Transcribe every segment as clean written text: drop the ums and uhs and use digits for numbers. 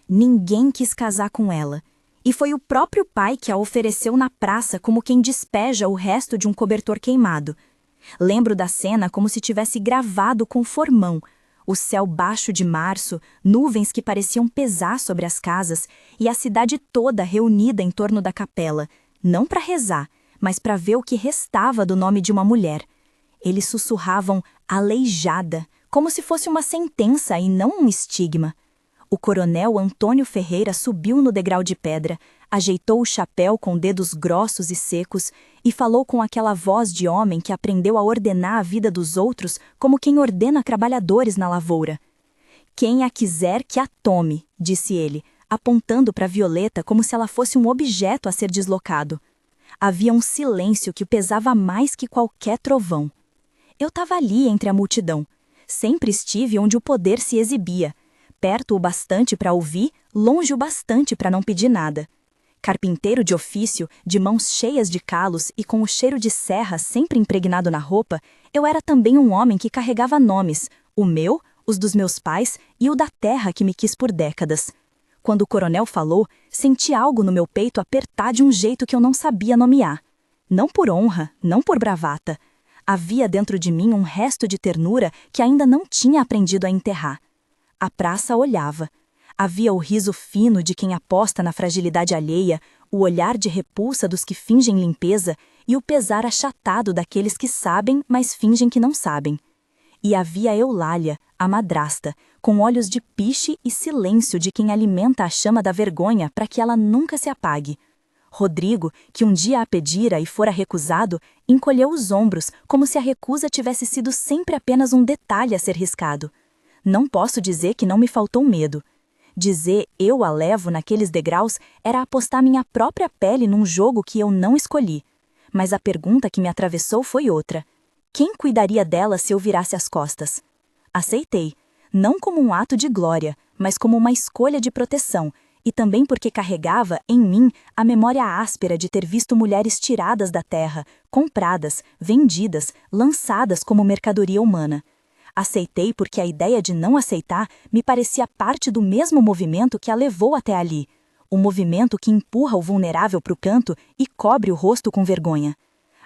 Ninguém quis casar com ela. E foi o próprio pai que a ofereceu na praça como quem despeja o resto de um cobertor queimado. Lembro da cena como se tivesse gravado com formão. O céu baixo de março, nuvens que pareciam pesar sobre as casas e a cidade toda reunida em torno da capela, não para rezar, mas para ver o que restava do nome de uma mulher. Eles sussurravam aleijada, como se fosse uma sentença e não um estigma. O coronel Antônio Ferreira subiu no degrau de pedra, ajeitou o chapéu com dedos grossos e secos e falou com aquela voz de homem que aprendeu a ordenar a vida dos outros como quem ordena trabalhadores na lavoura. Quem a quiser que a tome, disse ele, apontando para Violeta como se ela fosse um objeto a ser deslocado. Havia um silêncio que pesava mais que qualquer trovão. Eu estava ali entre a multidão. Sempre estive onde o poder se exibia. Perto o bastante para ouvir, longe o bastante para não pedir nada. Carpinteiro de ofício, de mãos cheias de calos e com o cheiro de serra sempre impregnado na roupa, eu era também um homem que carregava nomes, o meu, os dos meus pais e o da terra que me quis por décadas. Quando o coronel falou, senti algo no meu peito apertar de um jeito que eu não sabia nomear. Não por honra, não por bravata. Havia dentro de mim um resto de ternura que ainda não tinha aprendido a enterrar. A praça olhava. Havia o riso fino de quem aposta na fragilidade alheia, o olhar de repulsa dos que fingem limpeza e o pesar achatado daqueles que sabem, mas fingem que não sabem. E havia Eulália, a madrasta, com olhos de piche e silêncio de quem alimenta a chama da vergonha para que ela nunca se apague. Rodrigo, que um dia a pedira e fora recusado, encolheu os ombros como se a recusa tivesse sido sempre apenas um detalhe a ser riscado. Não posso dizer que não me faltou medo. Dizer eu a levo naqueles degraus era apostar minha própria pele num jogo que eu não escolhi. Mas a pergunta que me atravessou foi outra. Quem cuidaria dela se eu virasse as costas? Aceitei, não como um ato de glória, mas como uma escolha de proteção, e também porque carregava, em mim, a memória áspera de ter visto mulheres tiradas da terra, compradas, vendidas, lançadas como mercadoria humana. Aceitei porque a ideia de não aceitar me parecia parte do mesmo movimento que a levou até ali. O movimento que empurra o vulnerável para o canto e cobre o rosto com vergonha.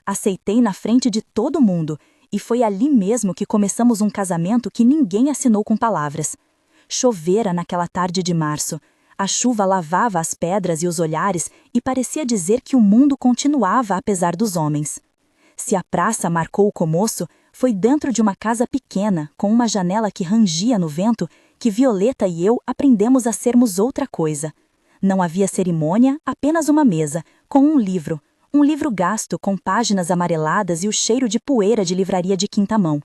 Aceitei na frente de todo mundo, e foi ali mesmo que começamos um casamento que ninguém assinou com palavras. Chovera naquela tarde de março. A chuva lavava as pedras e os olhares e parecia dizer que o mundo continuava apesar dos homens. Se a praça marcou o começo, foi dentro de uma casa pequena, com uma janela que rangia no vento, que Violeta e eu aprendemos a sermos outra coisa. Não havia cerimônia, apenas uma mesa, com um livro gasto com páginas amareladas e o cheiro de poeira de livraria de quinta mão.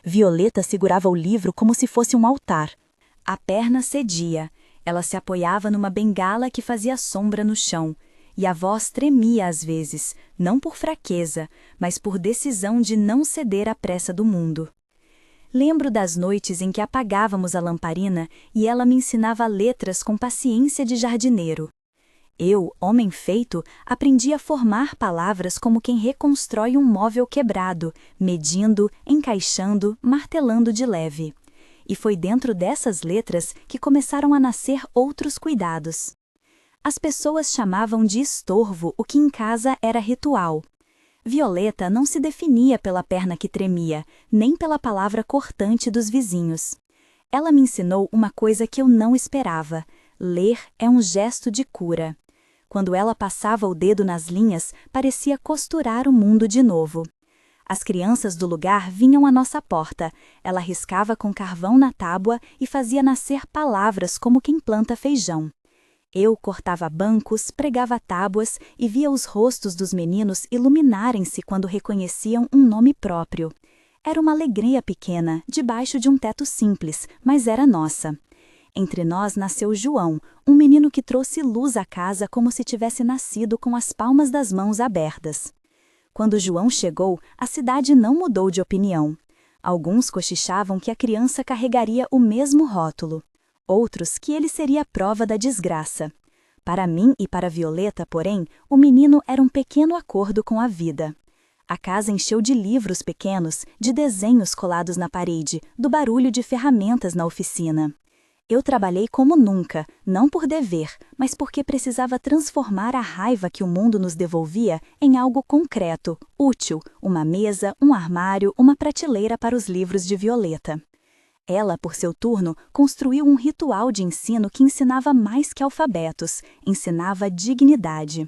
Violeta segurava o livro como se fosse um altar. A perna cedia, ela se apoiava numa bengala que fazia sombra no chão, e a voz tremia às vezes, não por fraqueza, mas por decisão de não ceder à pressa do mundo. Lembro das noites em que apagávamos a lamparina e ela me ensinava letras com paciência de jardineiro. Eu, homem feito, aprendi a formar palavras como quem reconstrói um móvel quebrado, medindo, encaixando, martelando de leve. E foi dentro dessas letras que começaram a nascer outros cuidados. As pessoas chamavam de estorvo o que em casa era ritual. Violeta não se definia pela perna que tremia, nem pela palavra cortante dos vizinhos. Ela me ensinou uma coisa que eu não esperava: ler é um gesto de cura. Quando ela passava o dedo nas linhas, parecia costurar o mundo de novo. As crianças do lugar vinham à nossa porta. Ela riscava com carvão na tábua e fazia nascer palavras como quem planta feijão. Eu cortava bancos, pregava tábuas e via os rostos dos meninos iluminarem-se quando reconheciam um nome próprio. Era uma alegria pequena, debaixo de um teto simples, mas era nossa. Entre nós nasceu João, um menino que trouxe luz à casa como se tivesse nascido com as palmas das mãos abertas. Quando João chegou, a cidade não mudou de opinião. Alguns cochichavam que a criança carregaria o mesmo rótulo. Outros que ele seria a prova da desgraça. Para mim e para Violeta, porém, o menino era um pequeno acordo com a vida. A casa encheu de livros pequenos, de desenhos colados na parede, do barulho de ferramentas na oficina. Eu trabalhei como nunca, não por dever, mas porque precisava transformar a raiva que o mundo nos devolvia em algo concreto, útil, uma mesa, um armário, uma prateleira para os livros de Violeta. Ela, por seu turno, construiu um ritual de ensino que ensinava mais que alfabetos, ensinava dignidade.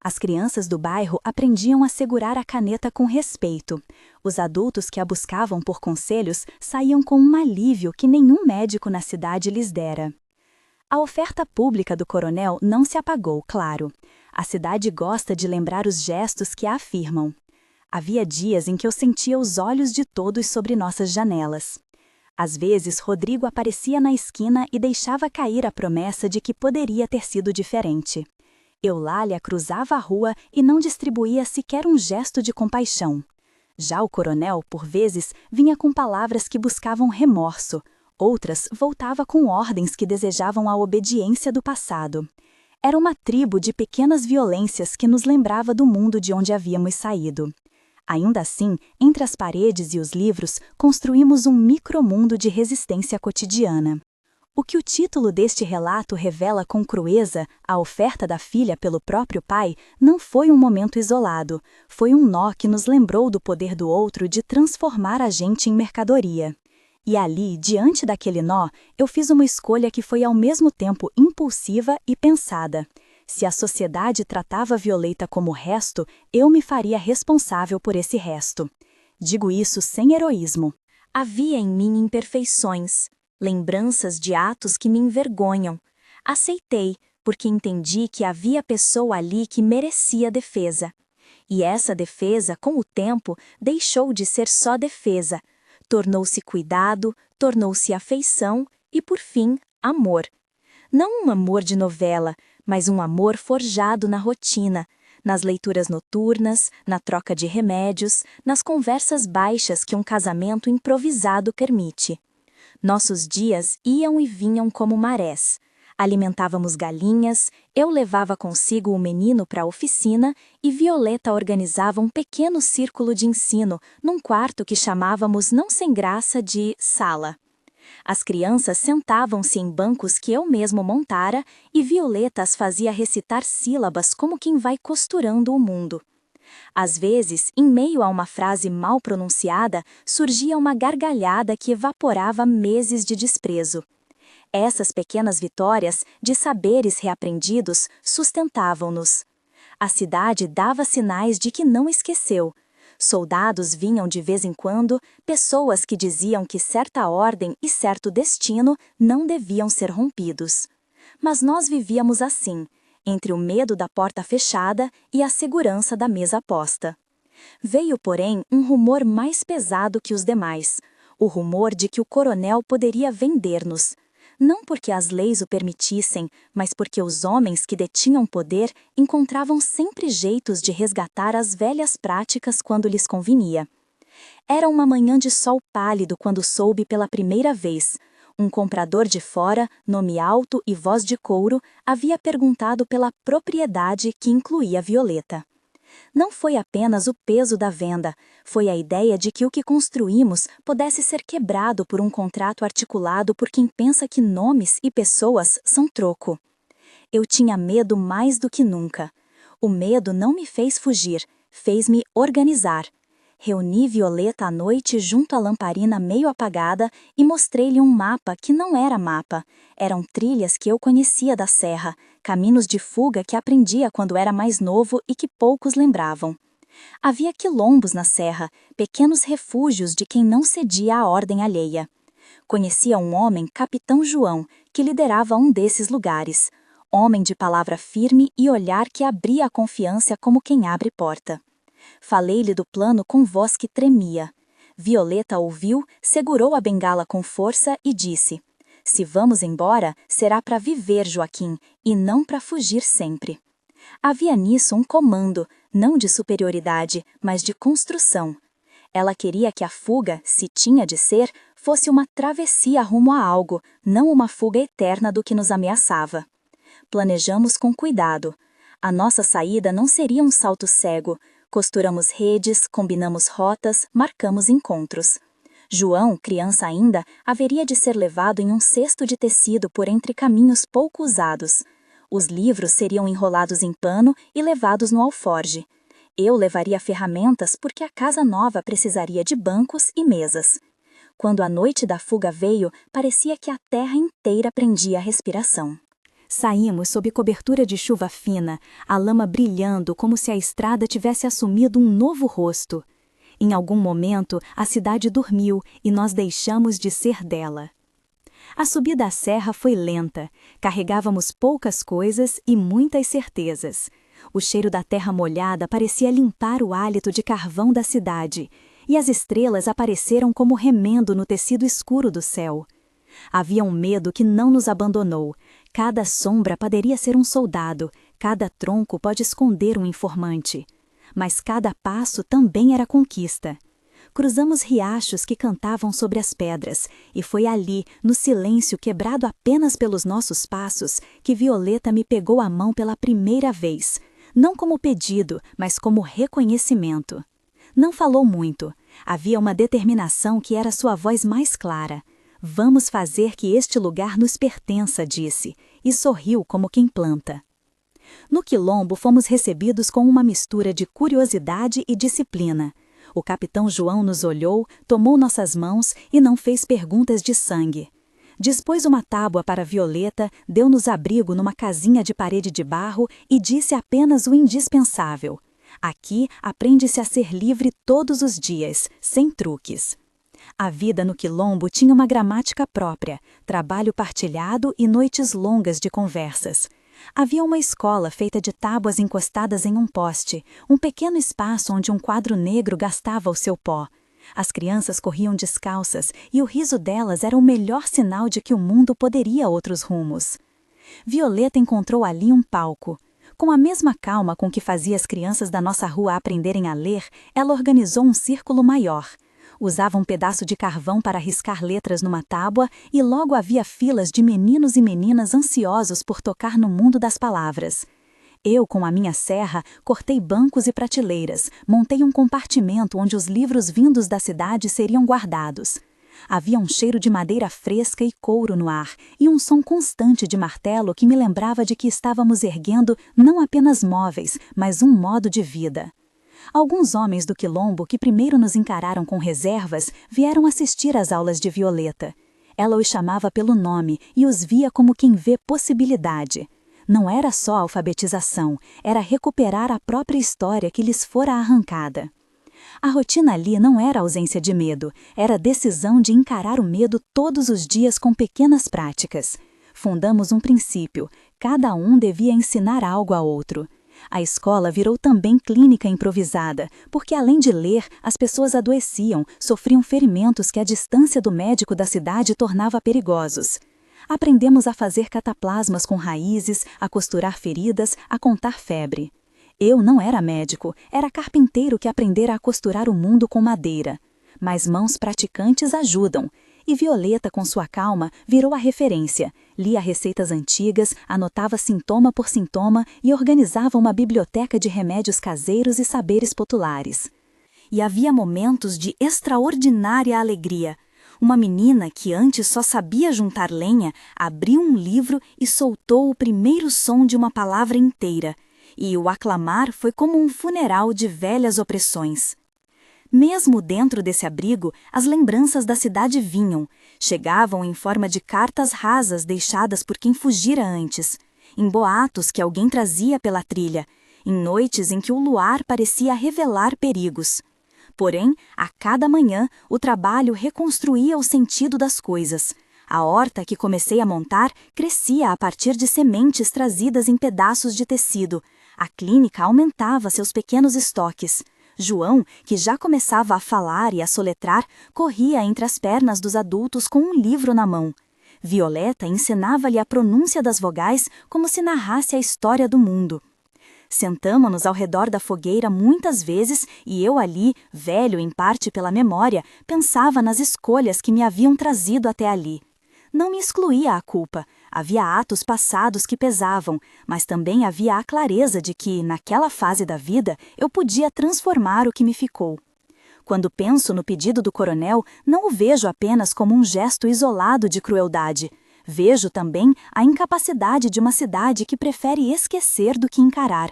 As crianças do bairro aprendiam a segurar a caneta com respeito. Os adultos que a buscavam por conselhos saíam com um alívio que nenhum médico na cidade lhes dera. A oferta pública do coronel não se apagou, claro. A cidade gosta de lembrar os gestos que a afirmam. Havia dias em que eu sentia os olhos de todos sobre nossas janelas. Às vezes, Rodrigo aparecia na esquina e deixava cair a promessa de que poderia ter sido diferente. Eulália cruzava a rua e não distribuía sequer um gesto de compaixão. Já o coronel, por vezes, vinha com palavras que buscavam remorso. Outras voltava com ordens que desejavam a obediência do passado. Era uma tribo de pequenas violências que nos lembrava do mundo de onde havíamos saído. Ainda assim, entre as paredes e os livros, construímos um micromundo de resistência cotidiana. O que o título deste relato revela com crueza, a oferta da filha pelo próprio pai, não foi um momento isolado, foi um nó que nos lembrou do poder do outro de transformar a gente em mercadoria. E ali, diante daquele nó, eu fiz uma escolha que foi ao mesmo tempo impulsiva e pensada. Se a sociedade tratava Violeta como resto, eu me faria responsável por esse resto. Digo isso sem heroísmo. Havia em mim imperfeições, lembranças de atos que me envergonham. Aceitei, porque entendi que havia pessoa ali que merecia defesa. E essa defesa, com o tempo, deixou de ser só defesa. Tornou-se cuidado, tornou-se afeição e, por fim, amor. Não um amor de novela, mas um amor forjado na rotina, nas leituras noturnas, na troca de remédios, nas conversas baixas que um casamento improvisado permite. Nossos dias iam e vinham como marés. Alimentávamos galinhas, eu levava consigo o menino para a oficina e Violeta organizava um pequeno círculo de ensino num quarto que chamávamos não sem graça de sala. As crianças sentavam-se em bancos que eu mesmo montara e Violeta as fazia recitar sílabas como quem vai costurando o mundo. Às vezes, em meio a uma frase mal pronunciada, surgia uma gargalhada que evaporava meses de desprezo. Essas pequenas vitórias, de saberes reaprendidos, sustentavam-nos. A cidade dava sinais de que não esqueceu. Soldados vinham de vez em quando, pessoas que diziam que certa ordem e certo destino não deviam ser rompidos. Mas nós vivíamos assim, entre o medo da porta fechada e a segurança da mesa posta. Veio, porém, um rumor mais pesado que os demais, o rumor de que o coronel poderia vender-nos. Não porque as leis o permitissem, mas porque os homens que detinham poder encontravam sempre jeitos de resgatar as velhas práticas quando lhes convinha. Era uma manhã de sol pálido quando soube pela primeira vez. Um comprador de fora, nome alto e voz de couro, havia perguntado pela propriedade que incluía Violeta. Não foi apenas o peso da venda, foi a ideia de que o que construímos pudesse ser quebrado por um contrato articulado por quem pensa que nomes e pessoas são troco. Eu tinha medo mais do que nunca. O medo não me fez fugir, fez-me organizar. Reuni Violeta à noite junto à lamparina meio apagada e mostrei-lhe um mapa que não era mapa. Eram trilhas que eu conhecia da serra, caminhos de fuga que aprendia quando era mais novo e que poucos lembravam. Havia quilombos na serra, pequenos refúgios de quem não cedia à ordem alheia. Conhecia um homem, Capitão João, que liderava um desses lugares. Homem de palavra firme e olhar que abria a confiança como quem abre porta. Falei-lhe do plano com voz que tremia. Violeta ouviu, segurou a bengala com força e disse: "Se vamos embora, será para viver, Joaquim, e não para fugir sempre." Havia nisso um comando, não de superioridade, mas de construção. Ela queria que a fuga, se tinha de ser, fosse uma travessia rumo a algo, não uma fuga eterna do que nos ameaçava. Planejamos com cuidado. A nossa saída não seria um salto cego. Costuramos redes, combinamos rotas, marcamos encontros. João, criança ainda, haveria de ser levado em um cesto de tecido por entre caminhos pouco usados. Os livros seriam enrolados em pano e levados no alforge. Eu levaria ferramentas porque a casa nova precisaria de bancos e mesas. Quando a noite da fuga veio, parecia que a terra inteira prendia a respiração. Saímos sob cobertura de chuva fina, a lama brilhando como se a estrada tivesse assumido um novo rosto. Em algum momento, a cidade dormiu e nós deixamos de ser dela. A subida à serra foi lenta, carregávamos poucas coisas e muitas certezas. O cheiro da terra molhada parecia limpar o hálito de carvão da cidade, e as estrelas apareceram como remendo no tecido escuro do céu. Havia um medo que não nos abandonou. Cada sombra poderia ser um soldado, cada tronco pode esconder um informante. Mas cada passo também era conquista. Cruzamos riachos que cantavam sobre as pedras, e foi ali, no silêncio quebrado apenas pelos nossos passos, que Violeta me pegou a mão pela primeira vez, não como pedido, mas como reconhecimento. Não falou muito. Havia uma determinação que era sua voz mais clara. Vamos fazer que este lugar nos pertença, disse, e sorriu como quem planta. No quilombo fomos recebidos com uma mistura de curiosidade e disciplina. O capitão João nos olhou, tomou nossas mãos e não fez perguntas de sangue. Dispôs uma tábua para Violeta, deu-nos abrigo numa casinha de parede de barro e disse apenas o indispensável. Aqui aprende-se a ser livre todos os dias, sem truques. A vida no quilombo tinha uma gramática própria, trabalho partilhado e noites longas de conversas. Havia uma escola feita de tábuas encostadas em um poste, um pequeno espaço onde um quadro negro gastava o seu pó. As crianças corriam descalças e o riso delas era o melhor sinal de que o mundo poderia outros rumos. Violeta encontrou ali um palco. Com a mesma calma com que fazia as crianças da nossa rua aprenderem a ler, ela organizou um círculo maior. Usava um pedaço de carvão para riscar letras numa tábua e logo havia filas de meninos e meninas ansiosos por tocar no mundo das palavras. Eu, com a minha serra, cortei bancos e prateleiras, montei um compartimento onde os livros vindos da cidade seriam guardados. Havia um cheiro de madeira fresca e couro no ar, e um som constante de martelo que me lembrava de que estávamos erguendo não apenas móveis, mas um modo de vida. Alguns homens do quilombo que primeiro nos encararam com reservas vieram assistir às aulas de Violeta. Ela os chamava pelo nome e os via como quem vê possibilidade. Não era só alfabetização, era recuperar a própria história que lhes fora arrancada. A rotina ali não era ausência de medo, era a decisão de encarar o medo todos os dias com pequenas práticas. Fundamos um princípio, cada um devia ensinar algo a outro. A escola virou também clínica improvisada, porque além de ler, as pessoas adoeciam, sofriam ferimentos que a distância do médico da cidade tornava perigosos. Aprendemos a fazer cataplasmas com raízes, a costurar feridas, a contar febre. Eu não era médico, era carpinteiro que aprendera a costurar o mundo com madeira. Mas mãos praticantes ajudam. E Violeta, com sua calma, virou a referência. Lia receitas antigas, anotava sintoma por sintoma e organizava uma biblioteca de remédios caseiros e saberes populares. E havia momentos de extraordinária alegria. Uma menina que antes só sabia juntar lenha, abriu um livro e soltou o primeiro som de uma palavra inteira. E o aclamar foi como um funeral de velhas opressões. Mesmo dentro desse abrigo, as lembranças da cidade vinham. Chegavam em forma de cartas rasas deixadas por quem fugira antes, em boatos que alguém trazia pela trilha, em noites em que o luar parecia revelar perigos. Porém, a cada manhã, o trabalho reconstruía o sentido das coisas. A horta que comecei a montar crescia a partir de sementes trazidas em pedaços de tecido. A clínica aumentava seus pequenos estoques. João, que já começava a falar e a soletrar, corria entre as pernas dos adultos com um livro na mão. Violeta ensinava-lhe a pronúncia das vogais como se narrasse a história do mundo. Sentamo-nos ao redor da fogueira muitas vezes e eu ali, velho em parte pela memória, pensava nas escolhas que me haviam trazido até ali. Não me excluía a culpa. Havia atos passados que pesavam, mas também havia a clareza de que, naquela fase da vida, eu podia transformar o que me ficou. Quando penso no pedido do coronel, não o vejo apenas como um gesto isolado de crueldade. Vejo também a incapacidade de uma cidade que prefere esquecer do que encarar.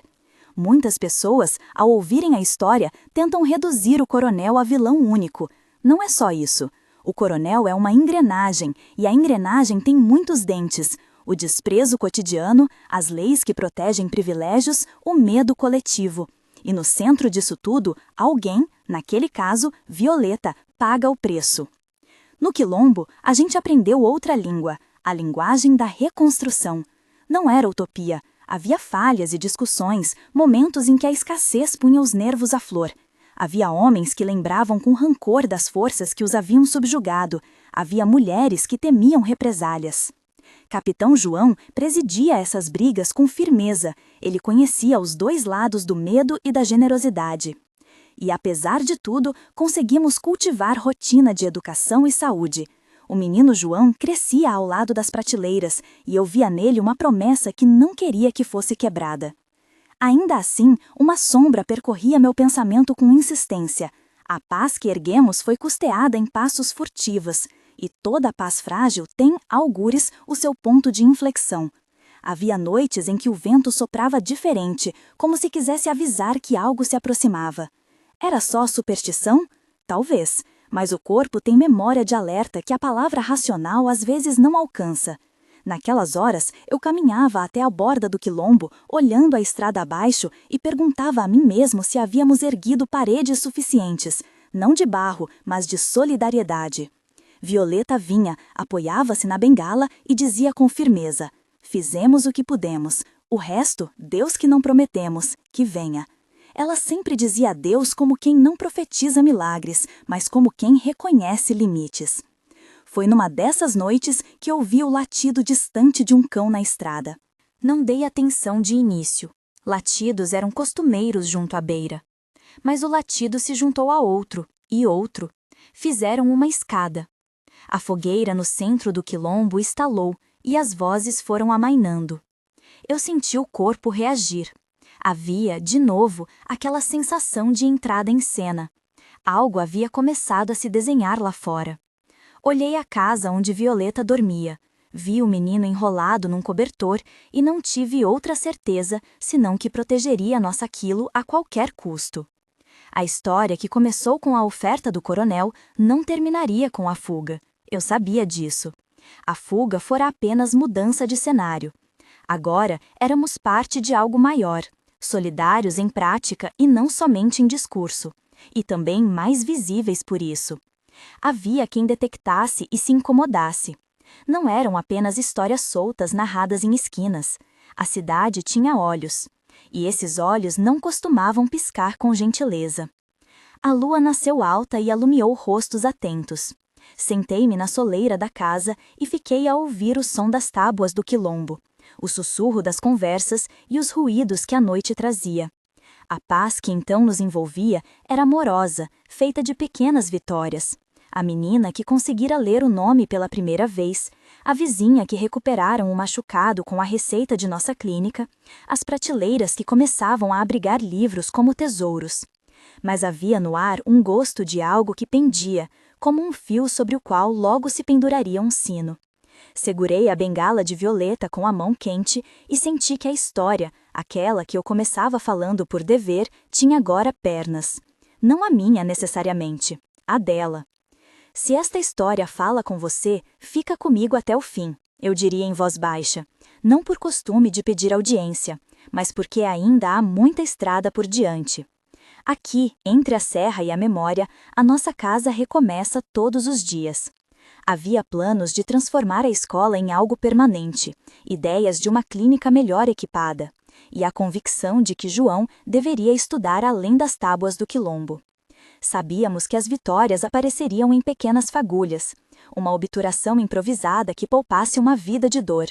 Muitas pessoas, ao ouvirem a história, tentam reduzir o coronel a vilão único. Não é só isso. O coronel é uma engrenagem, e a engrenagem tem muitos dentes. O desprezo cotidiano, as leis que protegem privilégios, o medo coletivo. E no centro disso tudo, alguém, naquele caso, Violeta, paga o preço. No Quilombo, a gente aprendeu outra língua, a linguagem da reconstrução. Não era utopia. Havia falhas e discussões, momentos em que a escassez punha os nervos à flor. Havia homens que lembravam com rancor das forças que os haviam subjugado. Havia mulheres que temiam represálias. Capitão João presidia essas brigas com firmeza. Ele conhecia os dois lados do medo e da generosidade. E, apesar de tudo, conseguimos cultivar rotina de educação e saúde. O menino João crescia ao lado das prateleiras e eu via nele uma promessa que não queria que fosse quebrada. Ainda assim, uma sombra percorria meu pensamento com insistência. A paz que erguemos foi custeada em passos furtivos, e toda paz frágil tem, algures, o seu ponto de inflexão. Havia noites em que o vento soprava diferente, como se quisesse avisar que algo se aproximava. Era só superstição? Talvez, mas o corpo tem memória de alerta que a palavra racional às vezes não alcança. Naquelas horas, eu caminhava até a borda do Quilombo, olhando a estrada abaixo e perguntava a mim mesmo se havíamos erguido paredes suficientes, não de barro, mas de solidariedade. Violeta vinha, apoiava-se na bengala e dizia com firmeza: fizemos o que pudemos, o resto, Deus que não prometemos, que venha. Ela sempre dizia adeus como quem não profetiza milagres, mas como quem reconhece limites. Foi numa dessas noites que ouvi o latido distante de um cão na estrada. Não dei atenção de início. Latidos eram costumeiros junto à beira. Mas o latido se juntou a outro, e outro. Fizeram uma escada. A fogueira no centro do Quilombo estalou, e as vozes foram amainando. Eu senti o corpo reagir. Havia, de novo, aquela sensação de entrada em cena. Algo havia começado a se desenhar lá fora. Olhei a casa onde Violeta dormia. Vi o menino enrolado num cobertor e não tive outra certeza senão que protegeria nossa Quilo a qualquer custo. A história que começou com a oferta do coronel não terminaria com a fuga. Eu sabia disso. A fuga fora apenas mudança de cenário. Agora éramos parte de algo maior, solidários em prática e não somente em discurso, e também mais visíveis por isso. Havia quem detectasse e se incomodasse. Não eram apenas histórias soltas narradas em esquinas. A cidade tinha olhos, e esses olhos não costumavam piscar com gentileza. A lua nasceu alta e alumiou rostos atentos. Sentei-me na soleira da casa e fiquei a ouvir o som das tábuas do Quilombo, o sussurro das conversas e os ruídos que a noite trazia. A paz que então nos envolvia era amorosa, feita de pequenas vitórias. A menina que conseguira ler o nome pela primeira vez, a vizinha que recuperaram o machucado com a receita de nossa clínica, as prateleiras que começavam a abrigar livros como tesouros. Mas havia no ar um gosto de algo que pendia, como um fio sobre o qual logo se penduraria um sino. Segurei a bengala de Violeta com a mão quente e senti que a história, aquela que eu começava falando por dever, tinha agora pernas. Não a minha necessariamente, a dela. Se esta história fala com você, fica comigo até o fim, eu diria em voz baixa, não por costume de pedir audiência, mas porque ainda há muita estrada por diante. Aqui, entre a serra e a memória, a nossa casa recomeça todos os dias. Havia planos de transformar a escola em algo permanente, ideias de uma clínica melhor equipada, e a convicção de que João deveria estudar além das tábuas do Quilombo. Sabíamos que as vitórias apareceriam em pequenas fagulhas, uma obturação improvisada que poupasse uma vida de dor,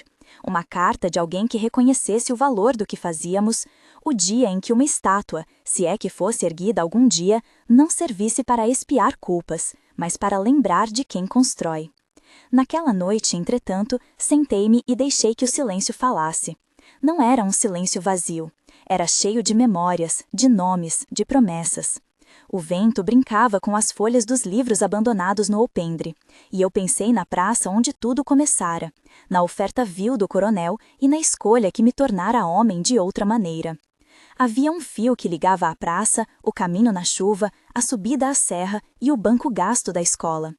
uma carta de alguém que reconhecesse o valor do que fazíamos, o dia em que uma estátua, se é que fosse erguida algum dia, não servisse para expiar culpas, mas para lembrar de quem constrói. Naquela noite, entretanto, sentei-me e deixei que o silêncio falasse. Não era um silêncio vazio, era cheio de memórias, de nomes, de promessas. O vento brincava com as folhas dos livros abandonados no alpendre, e eu pensei na praça onde tudo começara, na oferta vil do coronel e na escolha que me tornara homem de outra maneira. Havia um fio que ligava a praça, o caminho na chuva, a subida à serra e o banco gasto da escola.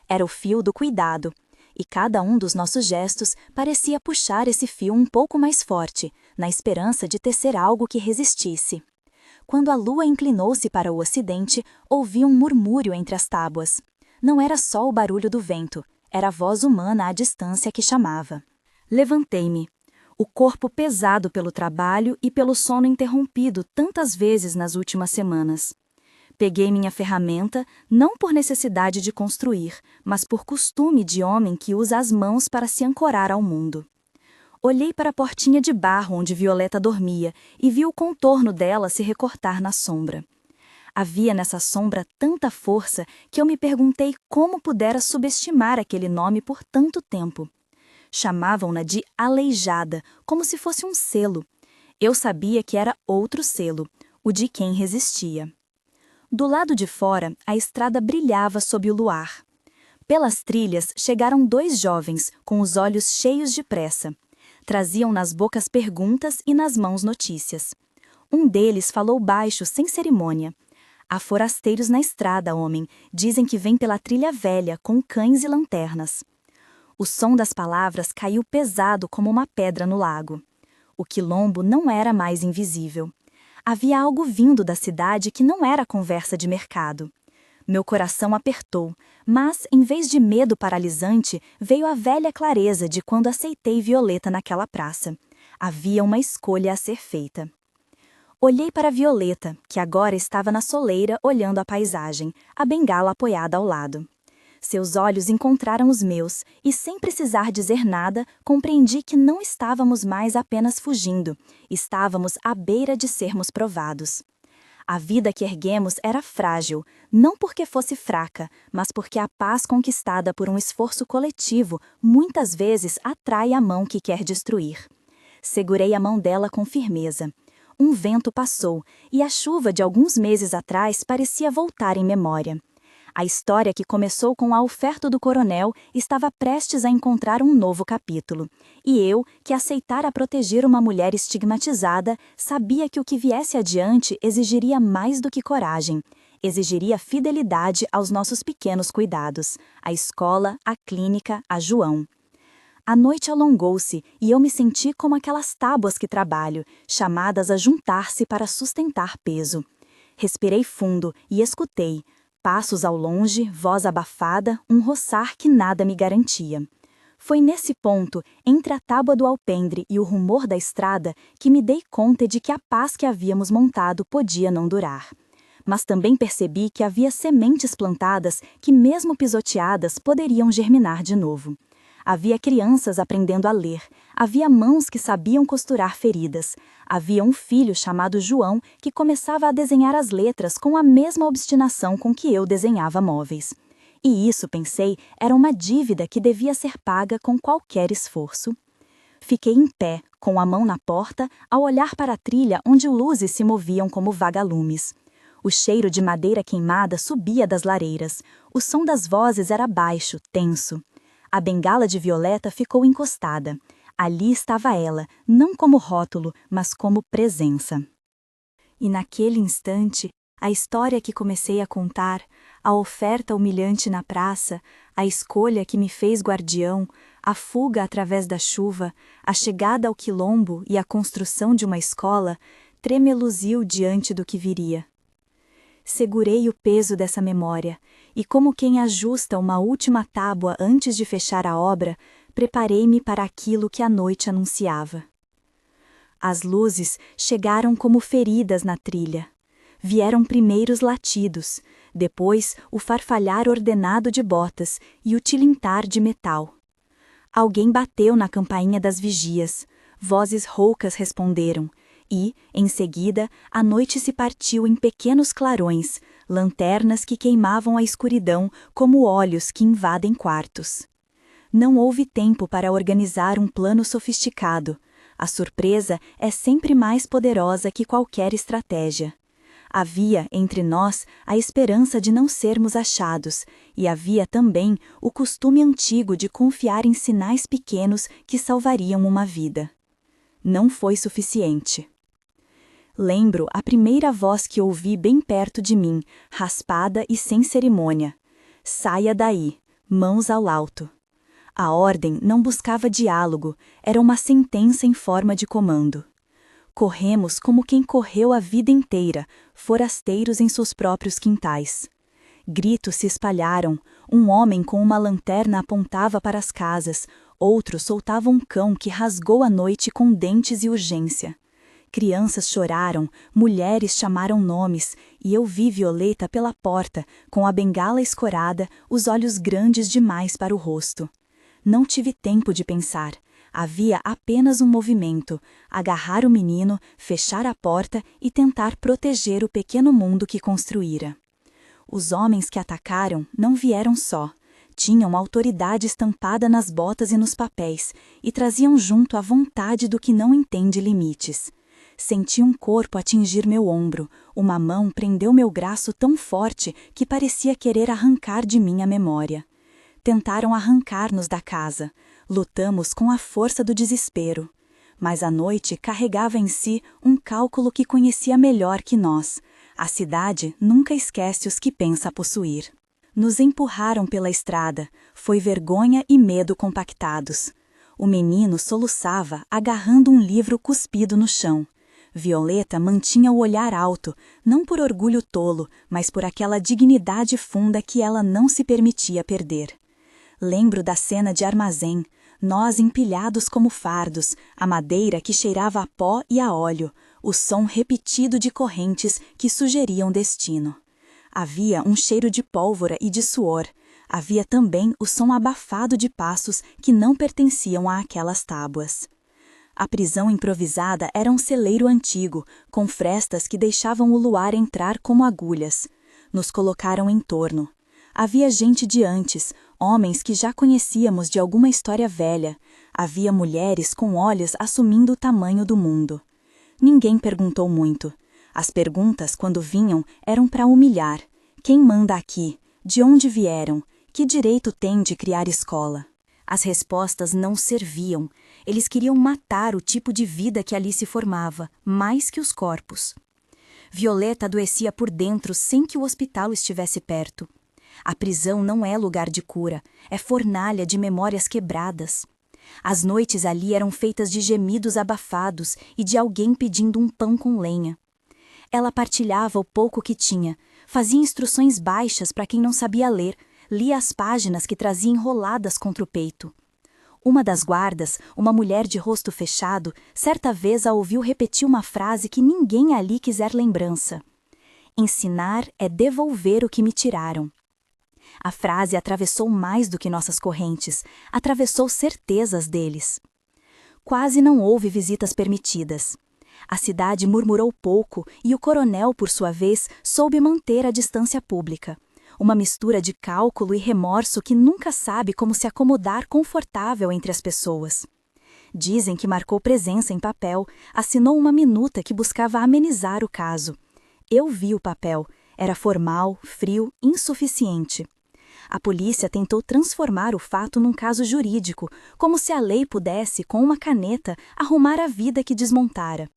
Era o fio do cuidado, e cada um dos nossos gestos parecia puxar esse fio um pouco mais forte, na esperança de tecer algo que resistisse. Quando a lua inclinou-se para o ocidente, ouvi um murmúrio entre as tábuas. Não era só o barulho do vento, era a voz humana à distância que chamava. Levantei-me, o corpo pesado pelo trabalho e pelo sono interrompido tantas vezes nas últimas semanas. Peguei minha ferramenta, não por necessidade de construir, mas por costume de homem que usa as mãos para se ancorar ao mundo. Olhei para a portinha de barro onde Violeta dormia e vi o contorno dela se recortar na sombra. Havia nessa sombra tanta força que eu me perguntei como pudera subestimar aquele nome por tanto tempo. Chamavam-na de aleijada, como se fosse um selo. Eu sabia que era outro selo, o de quem resistia. Do lado de fora, a estrada brilhava sob o luar. Pelas trilhas chegaram 2 jovens, com os olhos cheios de pressa. Traziam nas bocas perguntas e nas mãos notícias. Um deles falou baixo, sem cerimônia. Há forasteiros na estrada, homem. Dizem que vem pela trilha velha, com cães e lanternas. O som das palavras caiu pesado como uma pedra no lago. O quilombo não era mais invisível. Havia algo vindo da cidade que não era conversa de mercado. Meu coração apertou, mas, em vez de medo paralisante, veio a velha clareza de quando aceitei Violeta naquela praça. Havia uma escolha a ser feita. Olhei para Violeta, que agora estava na soleira olhando a paisagem, a bengala apoiada ao lado. Seus olhos encontraram os meus, e sem precisar dizer nada, compreendi que não estávamos mais apenas fugindo, estávamos à beira de sermos provados. A vida que erguemos era frágil, não porque fosse fraca, mas porque a paz conquistada por um esforço coletivo muitas vezes atrai a mão que quer destruir. Segurei a mão dela com firmeza. Um vento passou, e a chuva de alguns meses atrás parecia voltar em memória. A história que começou com a oferta do coronel estava prestes a encontrar um novo capítulo. E eu, que aceitara proteger uma mulher estigmatizada, sabia que o que viesse adiante exigiria mais do que coragem. Exigiria fidelidade aos nossos pequenos cuidados, à escola, à clínica, a João. A noite alongou-se e eu me senti como aquelas tábuas que trabalho, chamadas a juntar-se para sustentar peso. Respirei fundo e escutei. Passos ao longe, voz abafada, um roçar que nada me garantia. Foi nesse ponto, entre a tábua do alpendre e o rumor da estrada, que me dei conta de que a paz que havíamos montado podia não durar. Mas também percebi que havia sementes plantadas que, mesmo pisoteadas, poderiam germinar de novo. Havia crianças aprendendo a ler, havia mãos que sabiam costurar feridas, havia um filho chamado João que começava a desenhar as letras com a mesma obstinação com que eu desenhava móveis. E isso, pensei, era uma dívida que devia ser paga com qualquer esforço. Fiquei em pé, com a mão na porta, ao olhar para a trilha onde luzes se moviam como vagalumes. O cheiro de madeira queimada subia das lareiras, o som das vozes era baixo, tenso. A bengala de Violeta ficou encostada. Ali estava ela, não como rótulo, mas como presença. E naquele instante, a história que comecei a contar, a oferta humilhante na praça, a escolha que me fez guardião, a fuga através da chuva, a chegada ao quilombo e a construção de uma escola, tremeluziu diante do que viria. Segurei o peso dessa memória, e como quem ajusta uma última tábua antes de fechar a obra, preparei-me para aquilo que a noite anunciava. As luzes chegaram como feridas na trilha. Vieram primeiros latidos, depois o farfalhar ordenado de botas e o tilintar de metal. Alguém bateu na campainha das vigias, vozes roucas responderam, e, em seguida, a noite se partiu em pequenos clarões, lanternas que queimavam a escuridão como olhos que invadem quartos. Não houve tempo para organizar um plano sofisticado. A surpresa é sempre mais poderosa que qualquer estratégia. Havia, entre nós, a esperança de não sermos achados, e havia também o costume antigo de confiar em sinais pequenos que salvariam uma vida. Não foi suficiente. Lembro a primeira voz que ouvi bem perto de mim, raspada e sem cerimônia. Saia daí, mãos ao alto. A ordem não buscava diálogo, era uma sentença em forma de comando. Corremos como quem correu a vida inteira, forasteiros em seus próprios quintais. Gritos se espalharam, um homem com uma lanterna apontava para as casas, outro soltava um cão que rasgou a noite com dentes e urgência. Crianças choraram, mulheres chamaram nomes, e eu vi Violeta pela porta, com a bengala escorada, os olhos grandes demais para o rosto. Não tive tempo de pensar. Havia apenas um movimento: agarrar o menino, fechar a porta e tentar proteger o pequeno mundo que construíra. Os homens que atacaram não vieram só. Tinham autoridade estampada nas botas e nos papéis, e traziam junto a vontade do que não entende limites. Senti um corpo atingir meu ombro, uma mão prendeu meu braço tão forte que parecia querer arrancar de mim a memória. Tentaram arrancar-nos da casa. Lutamos com a força do desespero. Mas a noite carregava em si um cálculo que conhecia melhor que nós. A cidade nunca esquece os que pensa possuir. Nos empurraram pela estrada. Foi vergonha e medo compactados. O menino soluçava, agarrando um livro cuspido no chão. Violeta mantinha o olhar alto, não por orgulho tolo, mas por aquela dignidade funda que ela não se permitia perder. Lembro da cena de armazém, nós empilhados como fardos, a madeira que cheirava a pó e a óleo, o som repetido de correntes que sugeriam destino. Havia um cheiro de pólvora e de suor. Havia também o som abafado de passos que não pertenciam àquelas tábuas. A prisão improvisada era um celeiro antigo, com frestas que deixavam o luar entrar como agulhas. Nos colocaram em torno. Havia gente de antes, homens que já conhecíamos de alguma história velha. Havia mulheres com olhos assumindo o tamanho do mundo. Ninguém perguntou muito. As perguntas, quando vinham, eram para humilhar. Quem manda aqui? De onde vieram? Que direito tem de criar escola? As respostas não serviam. Eles queriam matar o tipo de vida que ali se formava, mais que os corpos. Violeta adoecia por dentro sem que o hospital estivesse perto. A prisão não é lugar de cura, é fornalha de memórias quebradas. As noites ali eram feitas de gemidos abafados e de alguém pedindo um pão com lenha. Ela partilhava o pouco que tinha, fazia instruções baixas para quem não sabia ler, lia as páginas que trazia enroladas contra o peito. Uma das guardas, uma mulher de rosto fechado, certa vez a ouviu repetir uma frase que ninguém ali quiser lembrança. Ensinar é devolver o que me tiraram. A frase atravessou mais do que nossas correntes, atravessou certezas deles. Quase não houve visitas permitidas. A cidade murmurou pouco e o coronel, por sua vez, soube manter a distância pública. Uma mistura de cálculo e remorso que nunca sabe como se acomodar confortável entre as pessoas. Dizem que marcou presença em papel, assinou uma minuta que buscava amenizar o caso. Eu vi o papel. Era formal, frio, insuficiente. A polícia tentou transformar o fato num caso jurídico, como se a lei pudesse, com uma caneta, arrumar a vida que desmontara.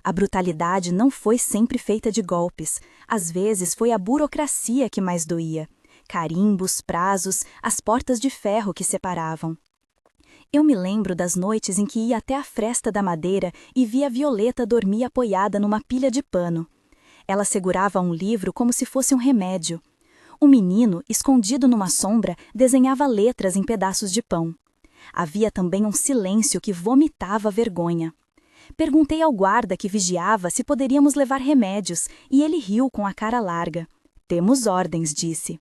A brutalidade não foi sempre feita de golpes. Às vezes foi a burocracia que mais doía. Carimbos, prazos, as portas de ferro que separavam. Eu me lembro das noites em que ia até a fresta da madeira e via Violeta dormir apoiada numa pilha de pano. Ela segurava um livro como se fosse um remédio. O menino, escondido numa sombra, desenhava letras em pedaços de pão. Havia também um silêncio que vomitava vergonha. Perguntei ao guarda que vigiava se poderíamos levar remédios, e ele riu com a cara larga. Temos ordens, disse.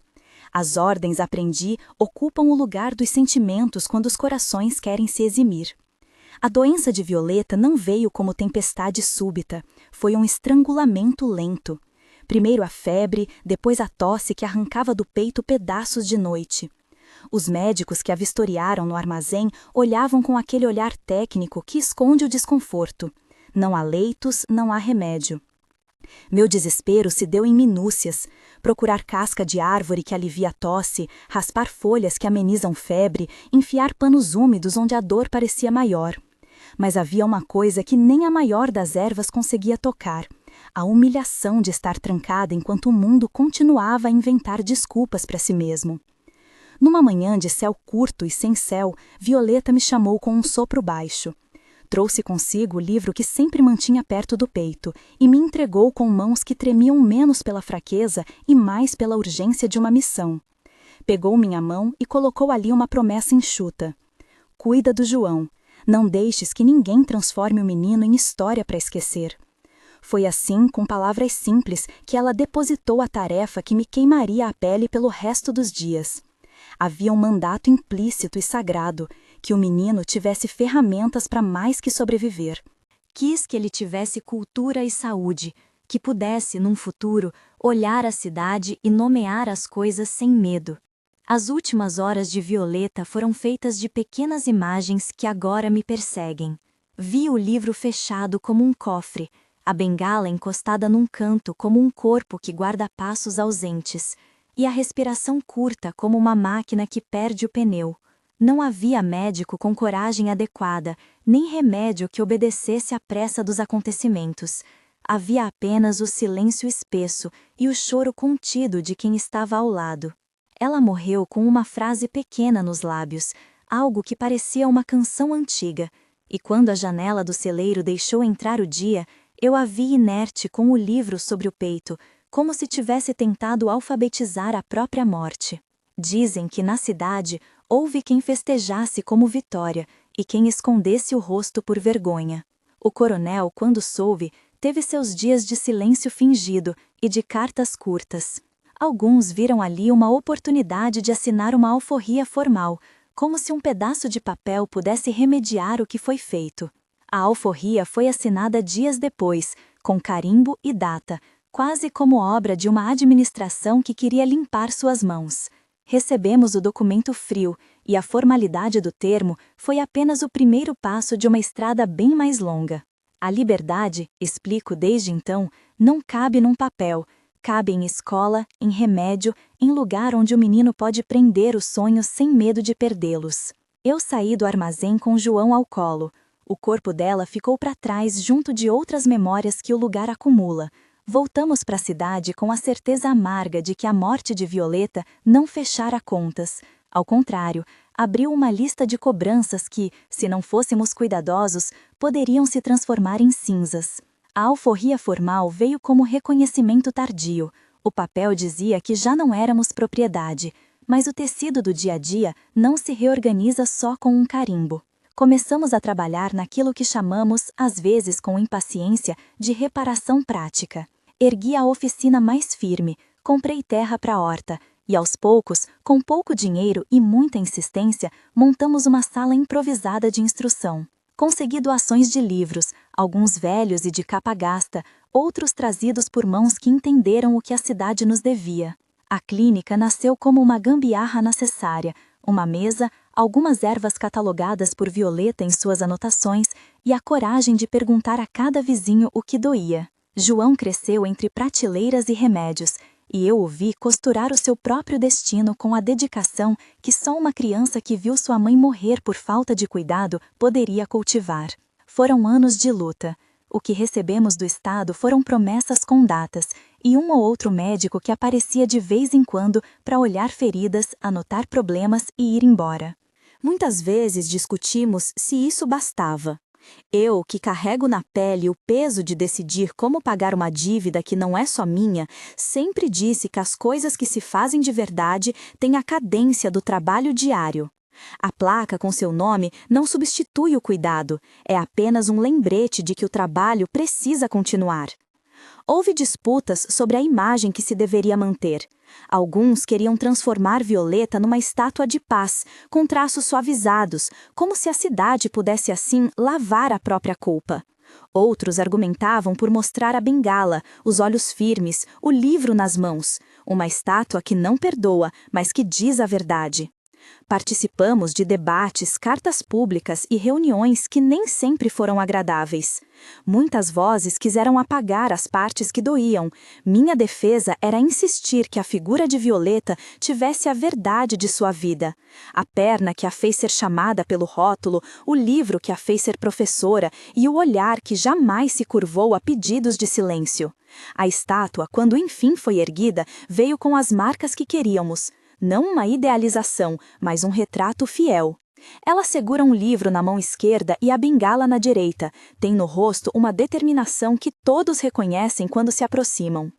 As ordens, aprendi, ocupam o lugar dos sentimentos quando os corações querem se eximir. A doença de Violeta não veio como tempestade súbita, foi um estrangulamento lento. Primeiro a febre, depois a tosse que arrancava do peito pedaços de noite. Os médicos que a vistoriaram no armazém olhavam com aquele olhar técnico que esconde o desconforto. Não há leitos, não há remédio. Meu desespero se deu em minúcias. Procurar casca de árvore que alivia a tosse, raspar folhas que amenizam febre, enfiar panos úmidos onde a dor parecia maior. Mas havia uma coisa que nem a maior das ervas conseguia tocar: a humilhação de estar trancada enquanto o mundo continuava a inventar desculpas para si mesmo. Numa manhã de céu curto e sem céu, Violeta me chamou com um sopro baixo. Trouxe consigo o livro que sempre mantinha perto do peito e me entregou com mãos que tremiam menos pela fraqueza e mais pela urgência de uma missão. Pegou minha mão e colocou ali uma promessa enxuta: cuida do João. Não deixes que ninguém transforme o menino em história para esquecer. Foi assim, com palavras simples, que ela depositou a tarefa que me queimaria a pele pelo resto dos dias. Havia um mandato implícito e sagrado: que o menino tivesse ferramentas para mais que sobreviver. Quis que ele tivesse cultura e saúde, que pudesse, num futuro, olhar a cidade e nomear as coisas sem medo. As últimas horas de Violeta foram feitas de pequenas imagens que agora me perseguem. Vi o livro fechado como um cofre, a bengala encostada num canto como um corpo que guarda passos ausentes, e a respiração curta como uma máquina que perde o pneu. Não havia médico com coragem adequada, nem remédio que obedecesse à pressa dos acontecimentos. Havia apenas o silêncio espesso e o choro contido de quem estava ao lado. Ela morreu com uma frase pequena nos lábios, algo que parecia uma canção antiga, e quando a janela do celeiro deixou entrar o dia, eu a vi inerte com o livro sobre o peito, como se tivesse tentado alfabetizar a própria morte. Dizem que na cidade houve quem festejasse como vitória e quem escondesse o rosto por vergonha. O coronel, quando soube, teve seus dias de silêncio fingido e de cartas curtas. Alguns viram ali uma oportunidade de assinar uma alforria formal, como se um pedaço de papel pudesse remediar o que foi feito. A alforria foi assinada dias depois, com carimbo e data, quase como obra de uma administração que queria limpar suas mãos. Recebemos o documento frio, e a formalidade do termo foi apenas o primeiro passo de uma estrada bem mais longa. A liberdade, explico desde então, não cabe num papel, cabe em escola, em remédio, em lugar onde o menino pode prender os sonhos sem medo de perdê-los. Eu saí do armazém com João ao colo. O corpo dela ficou para trás junto de outras memórias que o lugar acumula. Voltamos para a cidade com a certeza amarga de que a morte de Violeta não fechara contas. Ao contrário, abriu uma lista de cobranças que, se não fôssemos cuidadosos, poderiam se transformar em cinzas. A alforria formal veio como reconhecimento tardio. O papel dizia que já não éramos propriedade, mas o tecido do dia a dia não se reorganiza só com um carimbo. Começamos a trabalhar naquilo que chamamos, às vezes com impaciência, de reparação prática. Ergui a oficina mais firme, comprei terra para a horta, e aos poucos, com pouco dinheiro e muita insistência, montamos uma sala improvisada de instrução. Consegui doações de livros, alguns velhos e de capa gasta, outros trazidos por mãos que entenderam o que a cidade nos devia. A clínica nasceu como uma gambiarra necessária, uma mesa, algumas ervas catalogadas por Violeta em suas anotações e a coragem de perguntar a cada vizinho o que doía. João cresceu entre prateleiras e remédios, e eu o vi costurar o seu próprio destino com a dedicação que só uma criança que viu sua mãe morrer por falta de cuidado poderia cultivar. Foram anos de luta. O que recebemos do Estado foram promessas com datas, e um ou outro médico que aparecia de vez em quando para olhar feridas, anotar problemas e ir embora. Muitas vezes discutimos se isso bastava. Eu, que carrego na pele o peso de decidir como pagar uma dívida que não é só minha, sempre disse que as coisas que se fazem de verdade têm a cadência do trabalho diário. A placa com seu nome não substitui o cuidado, é apenas um lembrete de que o trabalho precisa continuar. Houve disputas sobre a imagem que se deveria manter. Alguns queriam transformar Violeta numa estátua de paz, com traços suavizados, como se a cidade pudesse assim lavar a própria culpa. Outros argumentavam por mostrar a bengala, os olhos firmes, o livro nas mãos, uma estátua que não perdoa, mas que diz a verdade. Participamos de debates, cartas públicas e reuniões que nem sempre foram agradáveis. Muitas vozes quiseram apagar as partes que doíam. Minha defesa era insistir que a figura de Violeta tivesse a verdade de sua vida. A perna que a fez ser chamada pelo rótulo, o livro que a fez ser professora e o olhar que jamais se curvou a pedidos de silêncio. A estátua, quando enfim foi erguida, veio com as marcas que queríamos. Não uma idealização, mas um retrato fiel. Ela segura um livro na mão esquerda e a bengala na direita. Tem no rosto uma determinação que todos reconhecem quando se aproximam.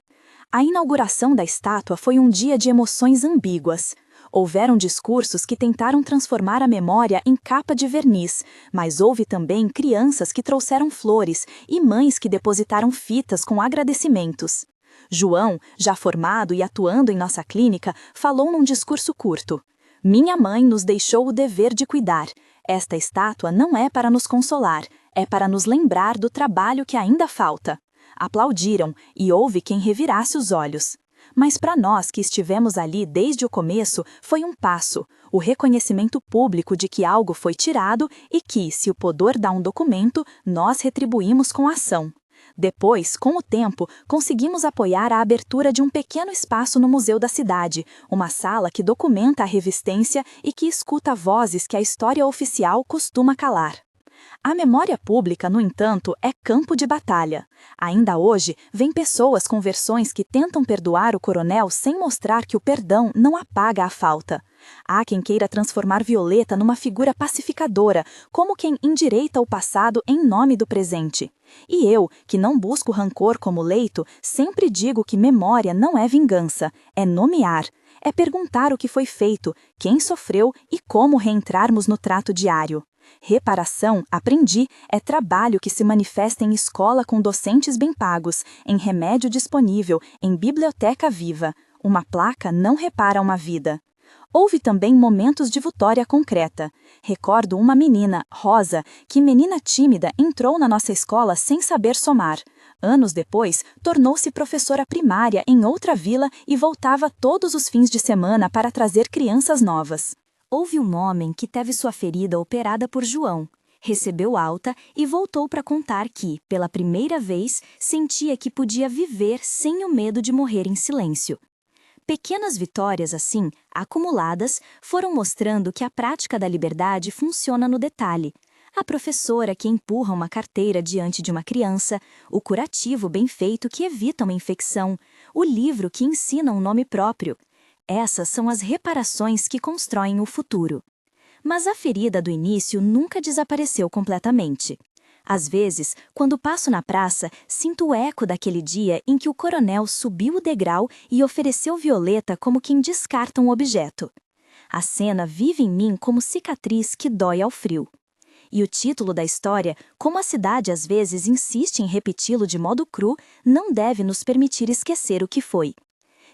A inauguração da estátua foi um dia de emoções ambíguas. Houveram discursos que tentaram transformar a memória em capa de verniz, mas houve também crianças que trouxeram flores e mães que depositaram fitas com agradecimentos. João, já formado e atuando em nossa clínica, falou num discurso curto. Minha mãe nos deixou o dever de cuidar. Esta estátua não é para nos consolar, é para nos lembrar do trabalho que ainda falta. Aplaudiram e houve quem revirasse os olhos. Mas para nós que estivemos ali desde o começo, foi um passo, o reconhecimento público de que algo foi tirado e que, se o poder dá um documento, nós retribuímos com ação. Depois, com o tempo, conseguimos apoiar a abertura de um pequeno espaço no Museu da Cidade, uma sala que documenta a revistência e que escuta vozes que a história oficial costuma calar. A memória pública, no entanto, é campo de batalha. Ainda hoje, vêm pessoas com versões que tentam perdoar o coronel sem mostrar que o perdão não apaga a falta. Há quem queira transformar Violeta numa figura pacificadora, como quem endireita o passado em nome do presente. E eu, que não busco rancor como leito, sempre digo que memória não é vingança, é nomear. É perguntar o que foi feito, quem sofreu e como reentrarmos no trato diário. Reparação, aprendi, é trabalho que se manifesta em escola com docentes bem pagos, em remédio disponível, em biblioteca viva. Uma placa não repara uma vida. Houve também momentos de vitória concreta. Recordo uma menina, Rosa, que menina tímida entrou na nossa escola sem saber somar. Anos depois, tornou-se professora primária em outra vila e voltava todos os fins de semana para trazer crianças novas. Houve um homem que teve sua ferida operada por João. Recebeu alta e voltou para contar que, pela primeira vez, sentia que podia viver sem o medo de morrer em silêncio. Pequenas vitórias assim, acumuladas, foram mostrando que a prática da liberdade funciona no detalhe. A professora que empurra uma carteira diante de uma criança, o curativo bem feito que evita uma infecção, o livro que ensina um nome próprio. Essas são as reparações que constroem o futuro. Mas a ferida do início nunca desapareceu completamente. Às vezes, quando passo na praça, sinto o eco daquele dia em que o coronel subiu o degrau e ofereceu Violeta como quem descarta um objeto. A cena vive em mim como cicatriz que dói ao frio. E o título da história, como a cidade às vezes insiste em repeti-lo de modo cru, não deve nos permitir esquecer o que foi.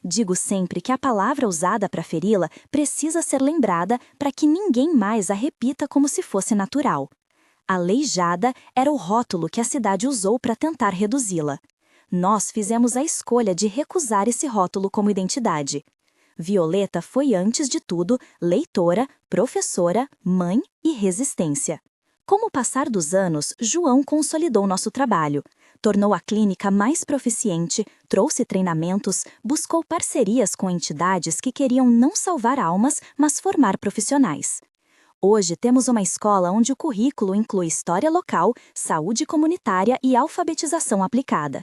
Digo sempre que a palavra usada para feri-la precisa ser lembrada para que ninguém mais a repita como se fosse natural. Aleijada era o rótulo que a cidade usou para tentar reduzi-la. Nós fizemos a escolha de recusar esse rótulo como identidade. Violeta foi, antes de tudo, leitora, professora, mãe e resistência. Com o passar dos anos, João consolidou nosso trabalho. Tornou a clínica mais proficiente, trouxe treinamentos, buscou parcerias com entidades que queriam não salvar almas, mas formar profissionais. Hoje temos uma escola onde o currículo inclui história local, saúde comunitária e alfabetização aplicada.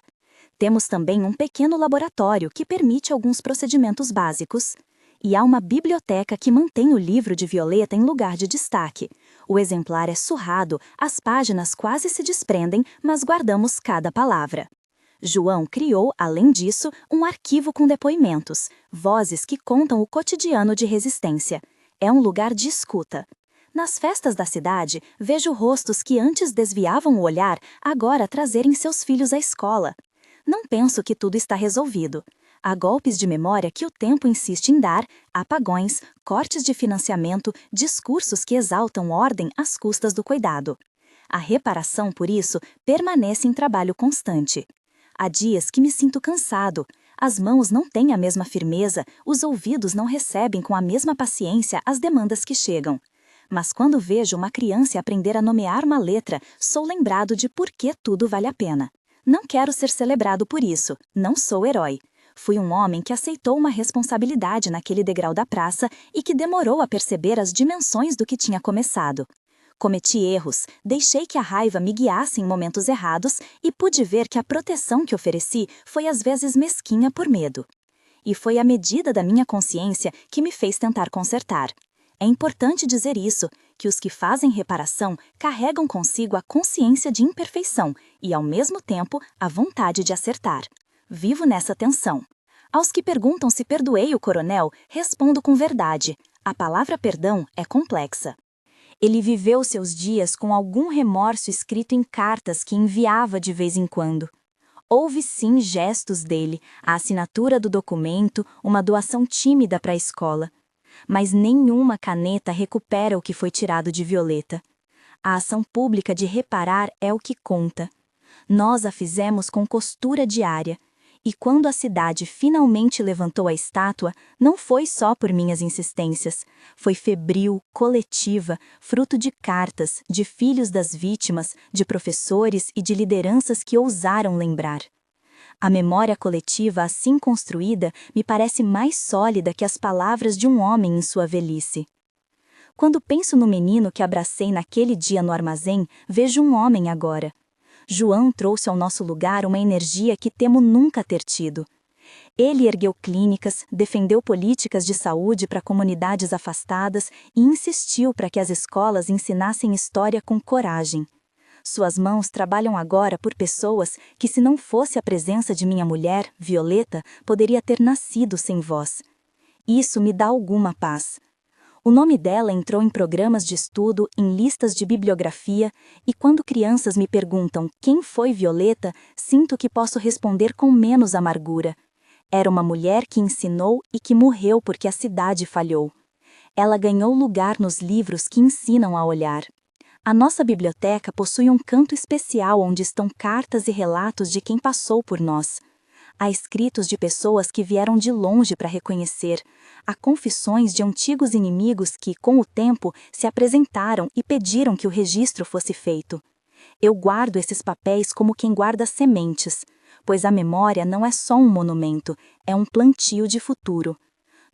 Temos também um pequeno laboratório que permite alguns procedimentos básicos. E há uma biblioteca que mantém o livro de Violeta em lugar de destaque. O exemplar é surrado, as páginas quase se desprendem, mas guardamos cada palavra. João criou, além disso, um arquivo com depoimentos, vozes que contam o cotidiano de resistência. É um lugar de escuta. Nas festas da cidade, vejo rostos que antes desviavam o olhar, agora trazerem seus filhos à escola. Não penso que tudo está resolvido. Há golpes de memória que o tempo insiste em dar, apagões, cortes de financiamento, discursos que exaltam ordem às custas do cuidado. A reparação, por isso, permanece em trabalho constante. Há dias que me sinto cansado. As mãos não têm a mesma firmeza, os ouvidos não recebem com a mesma paciência as demandas que chegam. Mas quando vejo uma criança aprender a nomear uma letra, sou lembrado de por que tudo vale a pena. Não quero ser celebrado por isso, não sou herói. Fui um homem que aceitou uma responsabilidade naquele degrau da praça e que demorou a perceber as dimensões do que tinha começado. Cometi erros, deixei que a raiva me guiasse em momentos errados e pude ver que a proteção que ofereci foi às vezes mesquinha por medo. E foi a medida da minha consciência que me fez tentar consertar. É importante dizer isso, que os que fazem reparação carregam consigo a consciência de imperfeição e, ao mesmo tempo, a vontade de acertar. Vivo nessa tensão. Aos que perguntam se perdoei o coronel, respondo com verdade. A palavra perdão é complexa. Ele viveu seus dias com algum remorso escrito em cartas que enviava de vez em quando. Houve sim gestos dele, a assinatura do documento, uma doação tímida para a escola. Mas nenhuma caneta recupera o que foi tirado de Violeta. A ação pública de reparar é o que conta. Nós a fizemos com costura diária. E quando a cidade finalmente levantou a estátua, não foi só por minhas insistências. Foi febril, coletiva, fruto de cartas, de filhos das vítimas, de professores e de lideranças que ousaram lembrar. A memória coletiva assim construída me parece mais sólida que as palavras de um homem em sua velhice. Quando penso no menino que abracei naquele dia no armazém, vejo um homem agora. João trouxe ao nosso lugar uma energia que temo nunca ter tido. Ele ergueu clínicas, defendeu políticas de saúde para comunidades afastadas e insistiu para que as escolas ensinassem história com coragem. Suas mãos trabalham agora por pessoas que, se não fosse a presença de minha mulher, Violeta, poderia ter nascido sem voz. Isso me dá alguma paz. O nome dela entrou em programas de estudo, em listas de bibliografia, e quando crianças me perguntam quem foi Violeta, sinto que posso responder com menos amargura. Era uma mulher que ensinou e que morreu porque a cidade falhou. Ela ganhou lugar nos livros que ensinam a olhar. A nossa biblioteca possui um canto especial onde estão cartas e relatos de quem passou por nós. Há escritos de pessoas que vieram de longe para reconhecer. Há confissões de antigos inimigos que, com o tempo, se apresentaram e pediram que o registro fosse feito. Eu guardo esses papéis como quem guarda sementes, pois a memória não é só um monumento, é um plantio de futuro.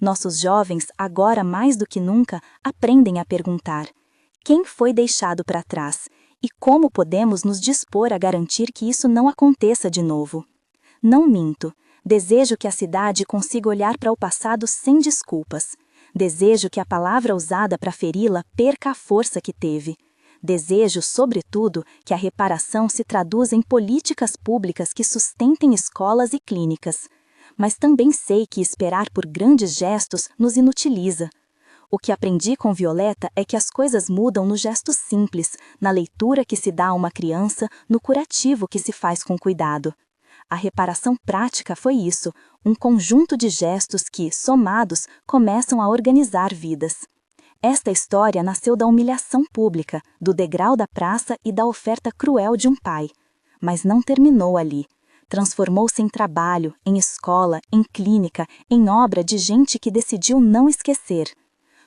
Nossos jovens, agora mais do que nunca, aprendem a perguntar: quem foi deixado para trás? E como podemos nos dispor a garantir que isso não aconteça de novo? Não minto. Desejo que a cidade consiga olhar para o passado sem desculpas. Desejo que a palavra usada para feri-la perca a força que teve. Desejo, sobretudo, que a reparação se traduza em políticas públicas que sustentem escolas e clínicas. Mas também sei que esperar por grandes gestos nos inutiliza. O que aprendi com Violeta é que as coisas mudam no gesto simples, na leitura que se dá a uma criança, no curativo que se faz com cuidado. A reparação prática foi isso, um conjunto de gestos que, somados, começam a organizar vidas. Esta história nasceu da humilhação pública, do degrau da praça e da oferta cruel de um pai. Mas não terminou ali. Transformou-se em trabalho, em escola, em clínica, em obra de gente que decidiu não esquecer.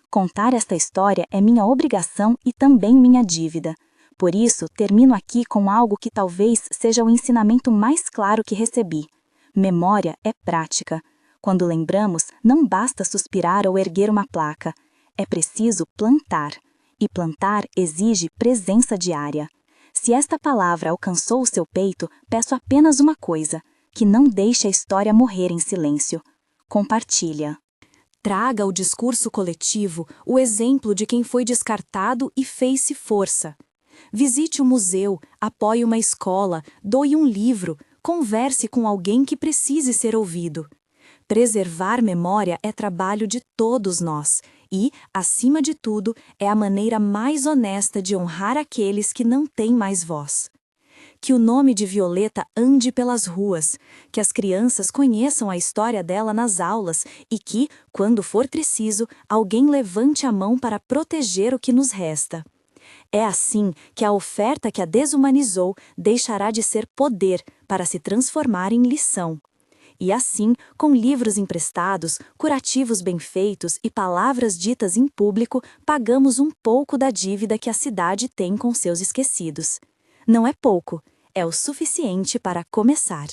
Contar esta história é minha obrigação e também minha dívida. Por isso, termino aqui com algo que talvez seja o ensinamento mais claro que recebi. Memória é prática. Quando lembramos, não basta suspirar ou erguer uma placa. É preciso plantar. E plantar exige presença diária. Se esta palavra alcançou o seu peito, peço apenas uma coisa: que não deixe a história morrer em silêncio. Compartilha. Traga ao discurso coletivo o exemplo de quem foi descartado e fez-se força. Visite um museu, apoie uma escola, doe um livro, converse com alguém que precise ser ouvido. Preservar memória é trabalho de todos nós e, acima de tudo, é a maneira mais honesta de honrar aqueles que não têm mais voz. Que o nome de Violeta ande pelas ruas, que as crianças conheçam a história dela nas aulas e que, quando for preciso, alguém levante a mão para proteger o que nos resta. É assim que a oferta que a desumanizou deixará de ser poder para se transformar em lição. E assim, com livros emprestados, curativos bem feitos e palavras ditas em público, pagamos um pouco da dívida que a cidade tem com seus esquecidos. Não é pouco, é o suficiente para começar.